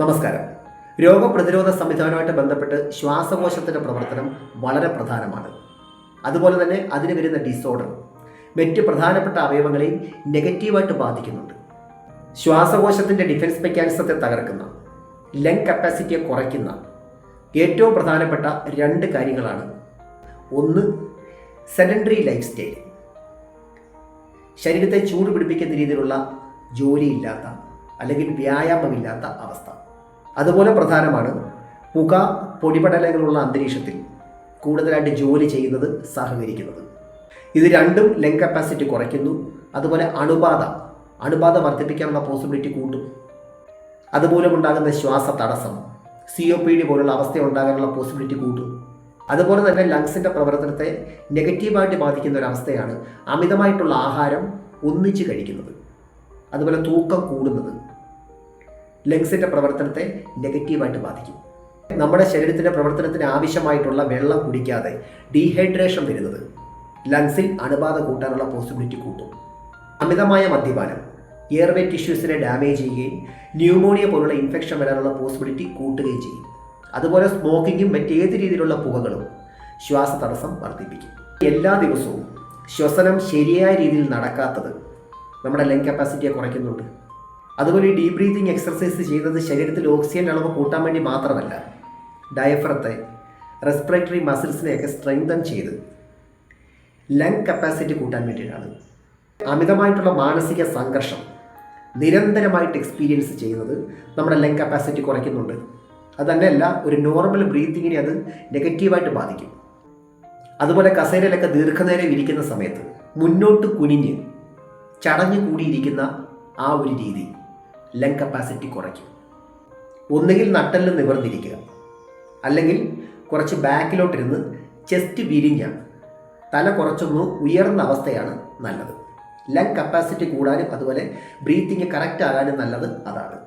നമസ്കാരം. രോഗപ്രതിരോധ സംവിധാനവുമായിട്ട് ബന്ധപ്പെട്ട് ശ്വാസകോശത്തിൻ്റെ പ്രവർത്തനം വളരെ പ്രധാനമാണ്. അതുപോലെ തന്നെ അതിന് വരുന്ന ഡിസോർഡർ മറ്റ് പ്രധാനപ്പെട്ട അവയവങ്ങളെയും നെഗറ്റീവായിട്ട് ബാധിക്കുന്നുണ്ട്. ശ്വാസകോശത്തിൻ്റെ ഡിഫൻസ് മെക്കാനിസത്തെ തകർക്കുന്ന, ലങ് കപ്പാസിറ്റിയെ കുറയ്ക്കുന്ന ഏറ്റവും പ്രധാനപ്പെട്ട രണ്ട് കാര്യങ്ങളാണ്. ഒന്ന്, സെഡൻഡറി ലൈഫ് സ്റ്റൈൽ, ശരീരത്തെ ചൂട് പിടിപ്പിക്കുന്ന രീതിയിലുള്ള ജോലിയില്ലാത്ത അല്ലെങ്കിൽ വ്യായാമമില്ലാത്ത അവസ്ഥ. അതുപോലെ പ്രധാനമാണ് പുക, പൊടിപടലങ്ങളുള്ള അന്തരീക്ഷത്തിൽ കൂടുതലായിട്ട് ജോലി ചെയ്യുന്നത്, സഹകരിക്കുന്നത്. ഇത് രണ്ടും ലങ് കപ്പാസിറ്റി കുറയ്ക്കുന്നു. അതുപോലെ അണുബാധ വർദ്ധിപ്പിക്കാനുള്ള പോസിബിലിറ്റി കൂട്ടും. അതുമൂലമുണ്ടാകുന്ന ശ്വാസ തടസ്സം, COPD പോലുള്ള അവസ്ഥ ഉണ്ടാകാനുള്ള പോസിബിലിറ്റി കൂട്ടും. അതുപോലെ തന്നെ ലങ്സിൻ്റെ പ്രവർത്തനത്തെ നെഗറ്റീവായിട്ട് ബാധിക്കുന്ന ഒരവസ്ഥയാണ് അമിതമായിട്ടുള്ള ആഹാരം ഒന്നിച്ച് കഴിക്കുന്നത്. അതുപോലെ തൂക്കം കൂടുന്നത് ലങ്സിൻ്റെ പ്രവർത്തനത്തെ നെഗറ്റീവായിട്ട് ബാധിക്കും. നമ്മുടെ ശരീരത്തിൻ്റെ പ്രവർത്തനത്തിന് ആവശ്യമായിട്ടുള്ള വെള്ളം കുടിക്കാതെ ഡീഹൈഡ്രേഷൻ വരുന്നത് ലങ്സിൽ അണുബാധ കൂട്ടാനുള്ള പോസിബിലിറ്റി കൂട്ടും. അമിതമായ മദ്യപാനം എയർവേ ടിഷ്യൂസിനെ ഡാമേജ് ചെയ്യുകയും ന്യൂമോണിയ പോലുള്ള ഇൻഫെക്ഷൻ വരാനുള്ള പോസിബിലിറ്റി കൂട്ടുകയും ചെയ്യും. അതുപോലെ സ്മോക്കിങ്ങും മറ്റേത് രീതിയിലുള്ള പുകകളും ശ്വാസ തടസ്സം വർദ്ധിപ്പിക്കും. എല്ലാ ദിവസവും ശ്വസനം ശരിയായ രീതിയിൽ നടക്കാത്തത് നമ്മുടെ ലങ് കപ്പാസിറ്റിയെ കുറയ്ക്കുന്നുണ്ട്. അതുപോലെ ഈ ഡീപ് ബ്രീതിങ് എക്സർസൈസ് ചെയ്യുന്നത് ശരീരത്തിൽ ഓക്സിജൻ അളവ് കൂട്ടാൻ വേണ്ടി മാത്രമല്ല, ഡയഫ്രത്തെ, റെസ്പിറേറ്ററി മസിൽസിനെയൊക്കെ സ്ട്രെങ്തൻ ചെയ്ത് ലങ് കപ്പാസിറ്റി കൂട്ടാൻ വേണ്ടിയിട്ടാണ്. അമിതമായിട്ടുള്ള മാനസിക സംഘർഷം നിരന്തരമായിട്ട് എക്സ്പീരിയൻസ് ചെയ്യുന്നത് നമ്മുടെ ലങ് കപ്പാസിറ്റി കുറയ്ക്കുന്നുണ്ട്. അതുതന്നെയല്ല, ഒരു നോർമൽ ബ്രീത്തിങ്ങിനെ അത് നെഗറ്റീവായിട്ട് ബാധിക്കും. അതുപോലെ കസേരയിലൊക്കെ ദീർഘനേരം ഇരിക്കുന്ന സമയത്ത് മുന്നോട്ട് കുനിഞ്ഞ് ചടഞ്ഞു കൂടിയിരിക്കുന്ന ആ ഒരു രീതി ലങ് കപ്പാസിറ്റി കുറയ്ക്കും. ഒന്നുകിൽ നട്ടെല്ല് നിവർന്നിരിക്കുക, അല്ലെങ്കിൽ കുറച്ച് ബാക്കിലോട്ടിരുന്ന് ചെസ്റ്റ് വിരിഞ്ഞ തല കുറച്ചൊന്ന് ഉയർന്ന അവസ്ഥയാണ് നല്ലത്. ലങ് കപ്പാസിറ്റി കൂടാനും അതുപോലെ ബ്രീത്തിങ് കറക്റ്റ് ആകാനും നല്ലത് അതാണ്.